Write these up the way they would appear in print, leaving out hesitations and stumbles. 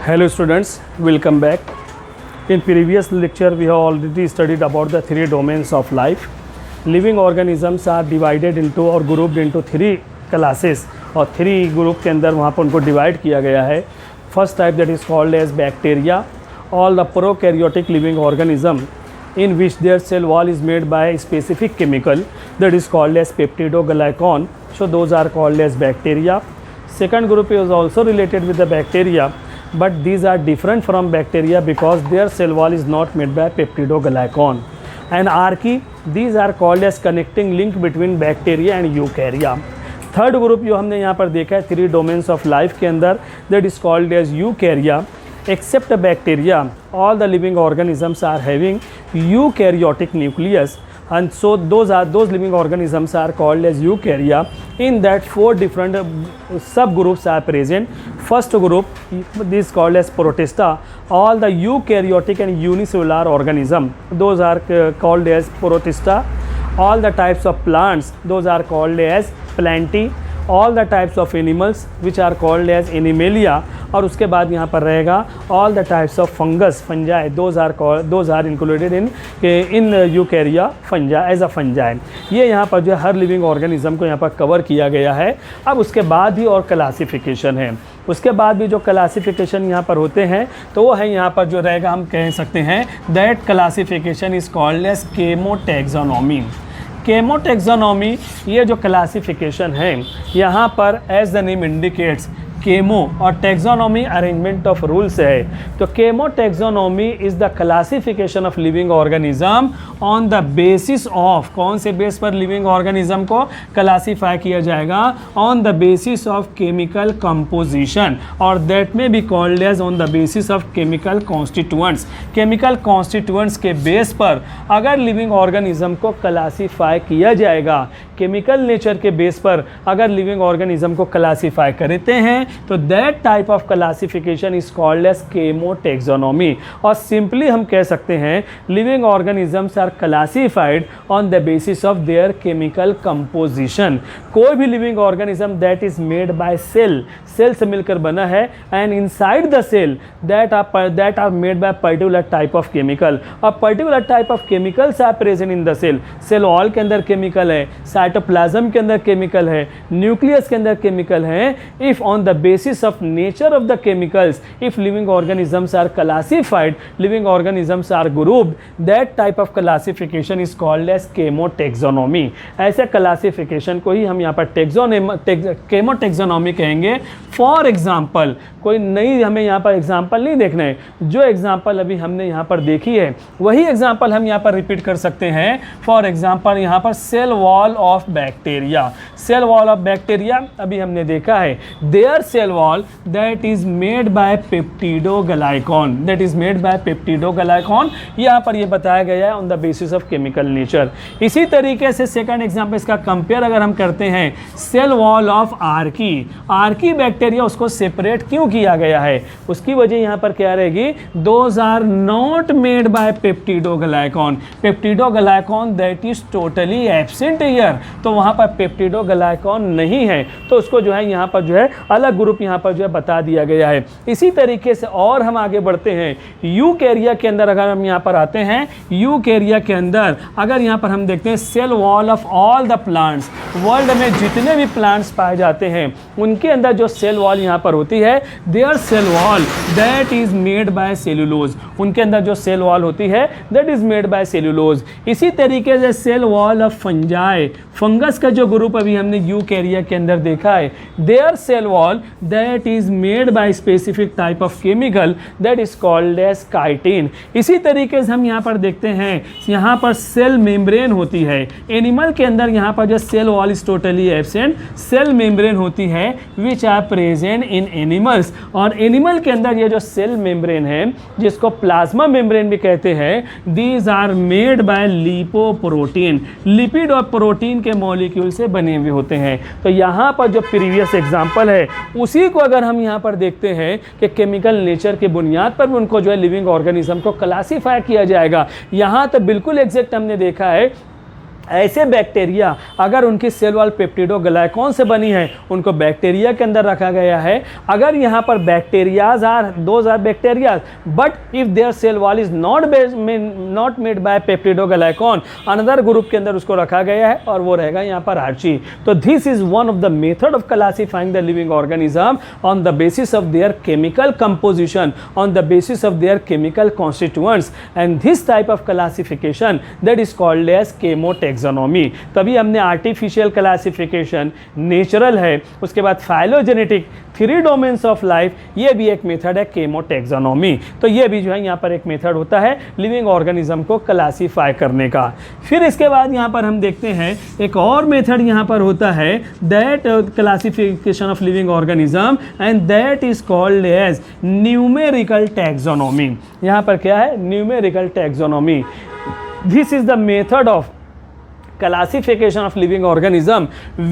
Hello students, welcome back. In previous lecture we have already studied about the three domains of life. Living organisms are divided into or grouped into three classes और three group के अंदर वहाँ पर उनको divide किया गया है. First type that is called as bacteria. All the prokaryotic living organism in which their cell wall is made by a specific chemical that is called as peptidoglycan. So those are called as bacteria. Second group is also related with the bacteria, but these are different from bacteria because their cell wall is not made by peptidoglycan. And archaea, these are called as connecting link between bacteria and eukarya. Third group जो हमने यहाँ पर देखा है three domains of life के अंदर, that is called as eukarya. Except bacteria, all the living organisms are having eukaryotic nucleus, and so those living organisms are called as eukarya. In that four different subgroups are present. First group, this is called as protista. All the eukaryotic and unicellular organism, those are called as protista. All the types of plants, those are called as plantae. All the types of animals which are called as animalia. और उसके बाद यहाँ पर रहेगा all the types of fungus, fungi, those are included in eukarya fungi as a fungi. ये यहाँ पर जो है हर लिविंग ऑर्गेनिज्म को यहाँ पर कवर किया गया है. अब उसके बाद भी और क्लासिफिकेशन है. उसके बाद भी जो क्लासिफिकेशन यहाँ पर होते हैं तो वो है यहाँ पर जो रहेगा, हम कह सकते हैं that classification is called as chemotaxonomy. Chemotaxonomy ये जो क्लासिफिकेशन है यहाँ पर as the name indicates chemo और टैक्सोनॉमी अरेंजमेंट ऑफ रूल्स है. तो chemotaxonomy is the classification of living organism on the basis of, कौन से बेस पर लिविंग ऑर्गेनिज्म को क्लासीफाई किया जाएगा, on the basis of chemical composition, और दैट में be called as on the basis of chemical constituents. Chemical constituents के base पर अगर लिविंग ऑर्गेनिज्म को क्लासीफाई किया जाएगा, केमिकल नेचर के बेस पर अगर लिविंग ऑर्गेनिज्म को क्लासीफाई करते हैं तो that type of classification is called as chemotaxonomy. और सिंपली हम कह सकते हैं living organisms are classified on the basis of their chemical composition. कोई भी living organism that is made by cell से मिलकर बना है, and inside the cell that are made by particular type of chemical. और particular type of chemicals are present in the cell. Cell wall के अंदर chemical है, cytoplasm के अंदर केमिकल है, न्यूक्लियस के अंदर केमिकल है. If on the basis of nature of the chemicals, if living organisms are classified, living organisms are grouped, that type of classification is called as chemotaxonomy. ऐसे classification को ही हम यहाँ पर chemotaxonomy कहेंगे. फॉर एग्जाम्पल, कोई नई हमें यहाँ पर एग्जाम्पल नहीं देखना है, जो एग्जाम्पल अभी हमने यहाँ पर देखी है वही एग्जाम्पल हम यहाँ पर रिपीट कर सकते हैं. फॉर एग्जाम्पल यहाँ पर cell wall of bacteria. Cell wall of bacteria अभी हमने देखा है, their cell wall that is made by peptidoglycan, that is made by peptidoglycan. यहाँ पर ये बताया गया है on the basis of chemical nature. इसी तरीके से सेकंड एग्जाम्पल इसका कंपेयर अगर हम करते हैं, cell wall of archaebacteria, उसको सेपरेट क्यों किया गया है, उसकी वजह यहाँ पर क्या रहेगी, those are not made by peptidoglycan. Peptidoglycan that is totally absent here. तो वहाँ पर पेप्टिडोग्लाइकॉन नहीं है, तो उसको जो है यहाँ पर जो है अलग ग्रुप यहाँ पर जो है बता दिया गया है. इसी तरीके से और हम आगे बढ़ते हैं. यूकैरिया के अंदर अगर हम यहाँ पर आते हैं, यूकैरिया के अंदर अगर यहाँ पर हम देखते हैं cell wall of all the plants, world में जितने भी प्लांट्स पाए जाते हैं उनके अंदर जो सेल वॉल यहाँ पर होती है, their cell wall that is made by cellulose. उनके अंदर जो सेल वॉल होती है that is made by cellulose. इसी तरीके से cell wall of fungi, fungus का जो ग्रुप अभी हमने यूकैरिया के अंदर देखा है, their cell wall that is made by specific type of chemical that is called as chitin. इसी तरीके से हम यहाँ पर देखते हैं, यहाँ पर सेल मेम्ब्रेन होती है. एनिमल के अंदर यहाँ पर जो cell wall is totally absent, cell membrane होती है which are present in animals. और एनिमल के अंदर ये जो सेल मेम्ब्रेन है जिसको प्लाज्मा मेम्ब्रेन भी कहते हैं, these are made by lipoprotein. Lipid और प्रोटीन के मॉलिक्यूल से बने हुए होते हैं. तो यहाँ पर जो प्रीवियस एग्जाम्पल है उसी को अगर हम यहाँ पर देखते हैं कि केमिकल नेचर के बुनियाद पर भी उनको जो है लिविंग ऑर्गेनिज्म को क्लासीफाई किया जाएगा. यहाँ तो बिल्कुल एग्जैक्ट हमने देखा है ऐसे बैक्टीरिया अगर उनकी सेल वॉल पेप्टिडोग्लाइकॉन से बनी है, उनको बैक्टीरिया के अंदर रखा गया है। अगर यहाँ पर bacterias those are bacterias, but if their cell wall is not made by peptidoglycan, another group के अंदर उसको रखा गया है और वो रहेगा यहाँ पर आर्ची। तो this is one of the method of classifying the living organism on the basis of their chemical composition, on the basis of their chemical constituents, and this type of classification that is called as chemotaxonomy. तभी हमने artificial classification, natural है, उसके बाद phylogenetic, 3 domains of life, ये भी एक method है केमोटेक्सोनॉमी। तो ये भी जो है यहाँ पर एक मेथड होता है लिविंग ऑर्गेनिज्म को क्लासीफाई करने का। फिर इसके बाद यहाँ पर हम देखते हैं एक और मेथड यहाँ पर होता है that classification of living organism, and that is called as numerical taxonomy. यहाँ पर क्या है? Numerical taxonomy. This is the method of classification of living organism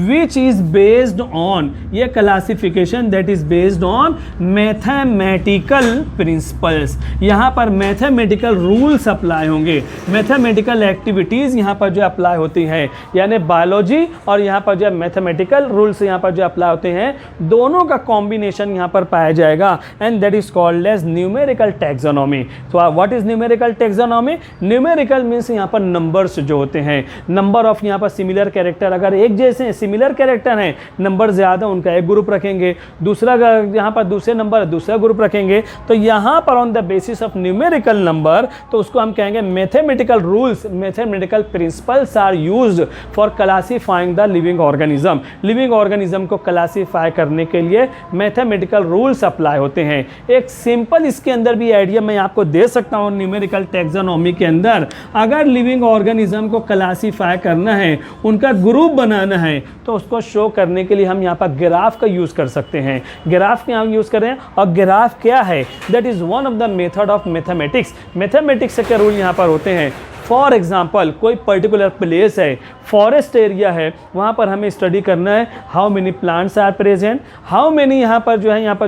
which is based on, ये classification that is based on mathematical principles। यहाँ पर mathematical rules apply होंगे, mathematical activities यहाँ पर जो apply होती हैं, यानी biology और यहाँ पर जो mathematical rules यहाँ पर जो apply होते हैं, दोनों का combination यहाँ पर पाया जाएगा, and that is called as numerical taxonomy। So what is numerical taxonomy? Numerical means यहाँ पर numbers जो होते हैं, नंबर ऑफ यहाँ पर सिमिलर कैरेक्टर, अगर एक जैसे सिमिलर कैरेक्टर हैं, नंबर ज़्यादा, उनका एक ग्रुप रखेंगे, दूसरा यहाँ पर दूसरे नंबर दूसरा ग्रुप रखेंगे। तो यहाँ पर on the basis of numerical number, तो उसको हम कहेंगे mathematical rules, mathematical principles are used for classifying the living organism. Living organism को क्लासीफाई करने के लिए मैथमेटिकल रूल्स अप्लाई होते हैं। एक सिंपल इसके अंदर भी आइडिया मैं आपको दे सकता हूँ न्यूमेरिकल टैक्सोनॉमी के अंदर, अगर लिविंग ऑर्गेनिज्म को क्लासीफाई करना है, उनका ग्रुप बनाना है, तो उसको शो करने के लिए हम यहाँ पर ग्राफ का यूज़ कर सकते हैं। ग्राफ के हम यूज़ करें, और ग्राफ क्या है? That is one of the method of mathematics. Mathematics के रूल यहाँ पर होते हैं। फॉर एग्जाम्पल, कोई पर्टिकुलर प्लेस है, फॉरेस्ट एरिया है, वहाँ पर हमें स्टडी करना है how many plants are present, how many यहाँ पर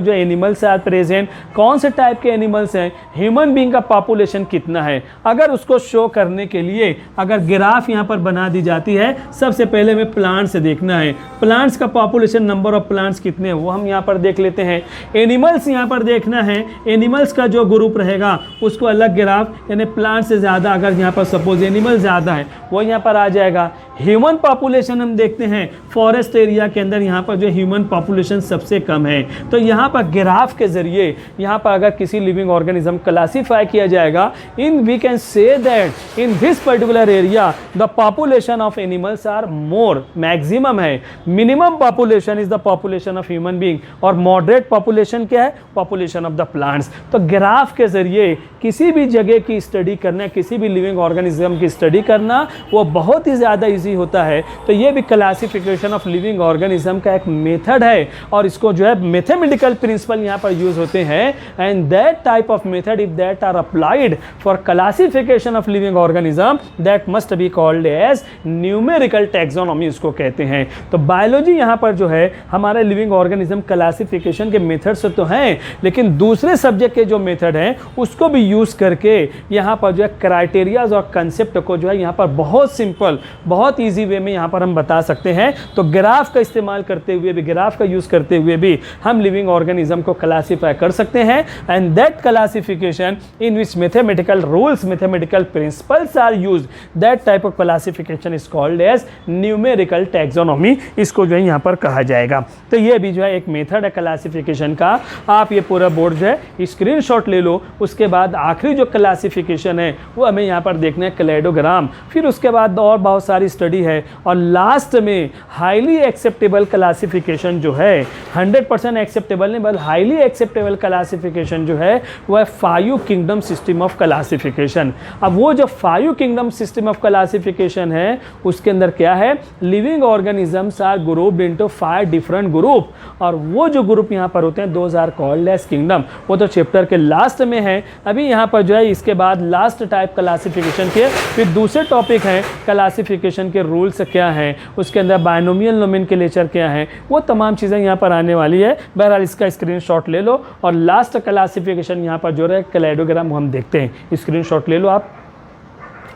जो एनिमल्स आर प्रेजेंट, कौन से टाइप के एनिमल्स हैं, ह्यूमन बीइंग का पॉपुलेशन कितना है। अगर उसको शो करने के लिए अगर ग्राफ यहाँ पर बना दी जाती है, सबसे पहले हमें प्लांट्स से देखना है, प्लांट्स का पॉपुलेशन, नंबर ऑफ प्लांट्स कितने हैं वो हम यहाँ पर देख लेते हैं। एनिमल्स यहाँ पर देखना है, एनिमल्स का जो ग्रुप रहेगा उसको अलग ग्राफ, यानी प्लांट से ज़्यादा अगर यहाँ पर सपोज एनिमल ज़्यादा है वो यहाँ पर आ जाएगा। ह्यूमन पॉपुलेशन हम देखते हैं, फॉरेस्ट एरिया के अंदर यहाँ पर जो ह्यूमन पॉपुलेशन सबसे कम है, तो यहाँ पर ग्राफ के ज़रिए यहाँ पर अगर किसी लिविंग ऑर्गेनिज्म क्लासीफाई किया जाएगा, in we can say that in this particular area the population of animals are more, maximum है, minimum population is the population of human being, और मॉडरेट पॉपुलेशन क्या है? Population of the plants. तो graph के ज़रिए किसी भी जगह की स्टडी करना, किसी भी लिविंग ऑर्गेनिज्म की स्टडी करना, वो बहुत ही ज़्यादा ईजी होता है। तो ये भी क्लासिफिकेशन ऑफ लिविंग ऑर्गेनिज्म का एक मेथड है, और इसको जो है मैथमेटिकल प्रिंसिपल यहाँ पर यूज होते हैं, and that type of method if that are applied for classification of living organism that must be called as numerical taxonomy, इसको कहते हैं। तो बायोलॉजी यहाँ पर जो है हमारे लिविंग ऑर्गेनिज्म क्लासिफिकेशन के मेथड से तो हैं, लेकिन दूसरे सब्जेक्ट के जो मेथड हैं उसको भी यूज करके यहाँ पर जो है क्राइटेरियाज और कंसेप्ट को जो है यहाँ पर बहुत सिंपल, बहुत इजी वे में यहाँ पर हम बता सकते हैं। तो ग्राफ का इस्तेमाल करते हुए भी, ग्राफ का यूज करते हुए भी हम लिविंग ऑर्गेनिज्म को क्लासीफाई कर सकते हैं, and that classification in which mathematical rules, mathematical principles are used, that type of classification is called as numerical taxonomy, इसको जो है यहाँ पर कहा जाएगा। तो ये भी जो है एक मेथड है क्लासिफिकेशन का। आप ये पूरा बोर्ड जो है स्क्रीनशॉट ले लो, उसके बाद आखिरी जो क्लासिफिकेशन है वो हमें यहाँ पर देखना है क्लेडोग्राम, फिर उसके बाद और बहुत सारी स्टडी है, और लास्ट में हाईली एक्सेप्टेबल क्लासिफिकेशन जो है, 100% एक्सेप्टेबल नहीं बल्कि हाईली एक्सेप्टेबल क्लासिफिकेशन जो है वो है 5 किंगडम सिस्टम ऑफ क्लासिफिकेशन। अब वो जो 5 किंगडम सिस्टम ऑफ क्लासिफिकेशन है उसके अंदर क्या है? Living organisms are grouped into 5 different group, और वो जो ग्रुप यहाँ पर होते हैं those are called as kingdom. वो तो चैप्टर के लास्ट में है, अभी यहाँ पर जो है इसके बाद लास्ट टाइप क्लासिफिकेशन के फिर दूसरे टॉपिक हैं क्लासिफिकेशन के रूल्स क्या हैं, उसके अंदर बायनोमियल नोमेनक्लेचर क्या है, वो तमाम चीज़ें यहाँ पर आने वाली है। बहरहाल इसका स्क्रीनशॉट ले लो, और लास्ट क्लासिफिकेशन यहाँ पर जो है क्लेडोग्राम हम देखते हैं, स्क्रीनशॉट ले लो, आप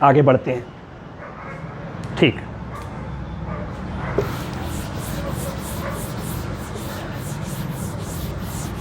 आगे बढ़ते हैं। ठीक।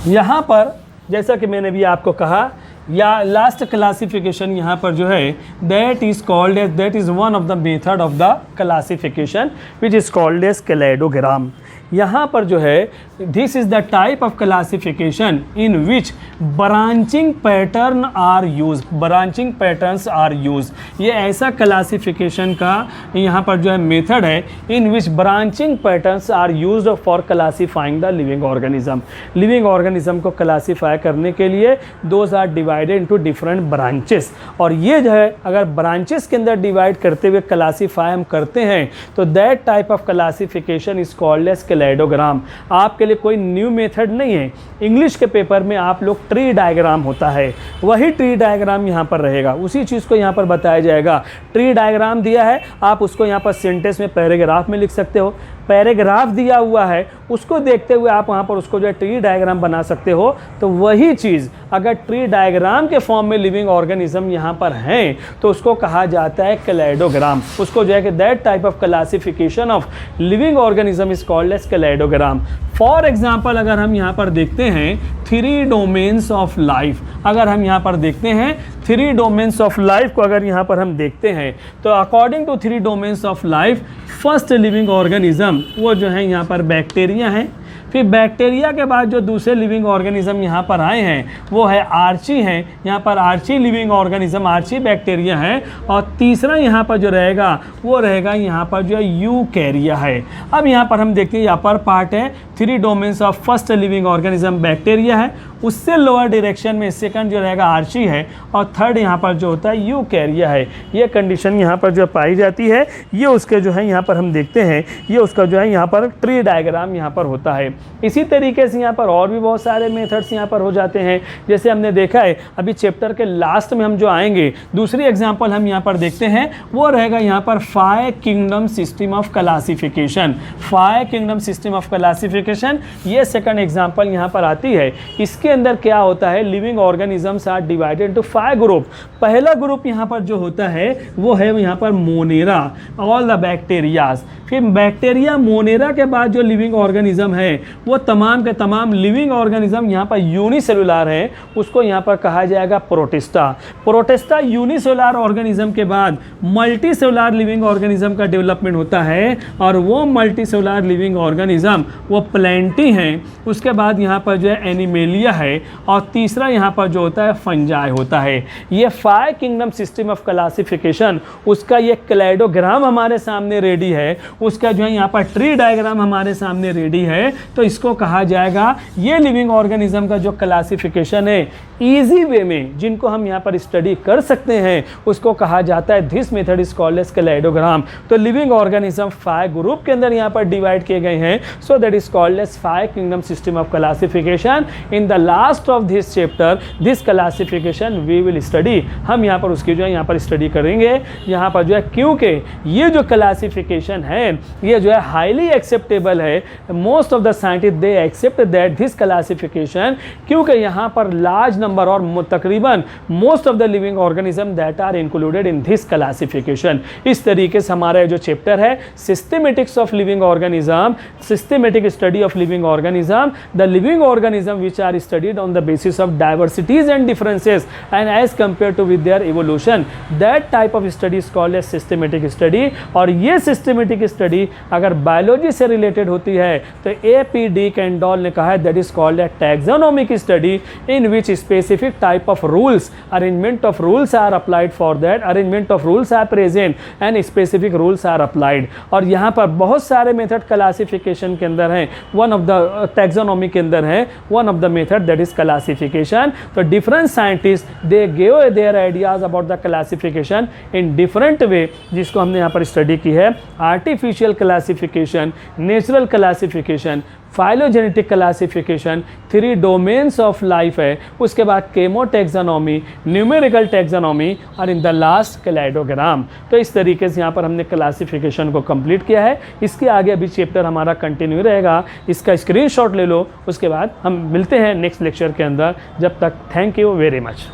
यहाँ पर जैसा कि मैंने भी आपको कहा, या लास्ट क्लासिफिकेशन यहाँ पर जो है that is called as, that is one of the method of the classification which is called as cladogram. यहाँ पर जो है this is the type of classification in which branching pattern are use, branching patterns are use. ये ऐसा classification का यहाँ पर जो है मेथड है in which branching patterns are used for classifying the living organism. Living organism को classify करने के लिए those are divided into different branches, और ये जो है अगर ब्रांचेस के अंदर डिवाइड करते हुए क्लासीफाई हम करते हैं तो that type of classification is called as cladogram. आपके लिए कोई न्यू मेथड नहीं है। इंग्लिश के पेपर में आप लोग ट्री डायग्राम होता है, वही ट्री डायग्राम यहाँ पर रहेगा, उसी चीज़ को यहाँ पर बताया जाएगा। ट्री डायग्राम दिया है, आप उसको यहाँ पर सेंटेंस में पैराग्राफ में लिख सकते हो। पैराग्राफ दिया हुआ है, उसको देखते हुए आप वहाँ पर उसको जो है ट्री डायग्राम बना सकते हो। तो वही चीज़ अगर ट्री डायग्राम के फॉर्म में लिविंग ऑर्गेनिज्म यहाँ पर हैं तो उसको कहा जाता है क्लेडोग्राम। उसको जो है कि that type of classification of living organism is called as cladogram. For example अगर हम यहाँ पर देखते हैं थ्री डोमेन्स ऑफ लाइफ, अगर हम यहाँ पर देखते हैं थ्री डोमेन्स ऑफ लाइफ को अगर यहाँ पर हम देखते हैं तो according to three domains of life first living organism वो जो है यहाँ पर बैक्टीरिया है। फिर बैक्टीरिया के बाद जो दूसरे लिविंग ऑर्गेनिज्म यहाँ पर आए हैं वो है आर्ची हैं, यहाँ पर archaea living organism, archaea bacteria है। और तीसरा यहाँ पर जो रहेगा वो रहेगा यहाँ पर जो है यूकैरिया है। अब यहाँ पर हम देखते हैं अपर पार्ट है three domains of first living organism bacteria है, उससे लोअर डायरेक्शन में सेकंड जो रहेगा आर्ची है, और थर्ड यहाँ पर जो होता है यूकैरिया है। ये कंडीशन यहाँ पर जो पाई जाती है, ये उसके जो है यहाँ पर हम देखते हैं, ये उसका जो है यहाँ पर ट्री डायग्राम यहाँ पर होता है। इसी तरीके से यहाँ पर और भी बहुत सारे मेथड्स यहाँ पर हो जाते हैं। जैसे हमने देखा है अभी चैप्टर के लास्ट में हम जो आएंगे, दूसरी एग्जाम्पल हम यहाँ पर देखते हैं, वो रहेगा यहाँ पर 5 kingdom system of classification. 5 kingdom system of classification ये सेकंड एग्जाम्पल यहाँ पर आती है। इसके अंदर क्या होता है, living organisms are divided into 5 group. पहला ग्रुप यहाँ पर जो होता है वो है यहाँ पर मोनेरा, ऑल द बैक्टीरियाज। फिर बैक्टीरिया मोनेरा के बाद जो लिविंग ऑर्गेनिज्म है वो तमाम के तमाम लिविंग ऑर्गेनिज्म यहाँ पर यूनिसेलुलर है, उसको यहाँ पर कहा जाएगा प्रोटिस्टा। प्रोटिस्टा यूनिसेलुलर ऑर्गेनिज्म के बाद मल्टी सेलुलर लिविंग ऑर्गेनिज्म का डेवलपमेंट होता है, और वो मल्टी सेलुलर लिविंग ऑर्गेनिज्म वो प्लेंटी हैं। उसके बाद यहाँ पर जो है एनिमेलिया है, और तीसरा यहाँ पर जो होता है फंजाई होता है। ये 5 किंगडम सिस्टम ऑफ क्लासिफिकेशन, उसका ये क्लेडोग्राम हमारे सामने रेडी है, उसका जो है यहाँ पर ट्री डायग्राम हमारे सामने रेडी है। तो इसको कहा जाएगा, ये लिविंग ऑर्गेनिज्म का जो क्लासिफिकेशन है इजी वे में जिनको हम यहाँ पर स्टडी कर सकते हैं, उसको कहा जाता है this method is called as cladogram. तो लिविंग ऑर्गेनिज्म 5 ग्रुप के अंदर यहाँ पर डिवाइड किए गए हैं, so that is called as 5 kingdom system of classification. In the last of this chapter this classification we will study, हम यहाँ पर उसकी जो है यहाँ पर स्टडी करेंगे यहाँ पर जो है, क्योंकि ये जो क्लासिफिकेशन है ये जो है हाईली एक्सेप्टेबल है। Most of the scientist they accept that this classification, क्योंकि यहाँ पर लार्ज नंबर और तकरीबन most of the living organism that are included in this classification. इस तरीके से हमारा जो चैप्टर है systematics of living organism, systematic study of living organism, the living organism which are studied on the basis of diversities and differences and as compare to with their evolution, that type of study is called as systematic study. और ये systematic study अगर biology से related होती है तो A.P.D. Candolle ने कहा है that is called a taxonomic study in which specific type of rules, arrangement of rules are applied for that, arrangement of rules are present and specific rules are applied. और यहाँ पर बहुत सारे method classification के अंदर हैं, one of the taxonomy के अंदर है one of the method that is classification. तो different scientist they give their ideas about the classification in different way, जिसको हमने यहाँ पर स्टडी की है। Artificial classification, natural classification, phylogenetic classification, 3 domains of life है, उसके बाद केमोटैक्सोनॉमी, न्यूमेरिकल टैक्सोनॉमी, और इन द लास्ट क्लेडोग्राम। तो इस तरीके से यहाँ पर हमने क्लासिफिकेशन को कंप्लीट किया है। इसके आगे अभी चैप्टर हमारा कंटिन्यू रहेगा, इसका स्क्रीनशॉट ले लो, उसके बाद हम मिलते हैं नेक्स्ट लेक्चर के अंदर। जब तक थैंक यू वेरी मच।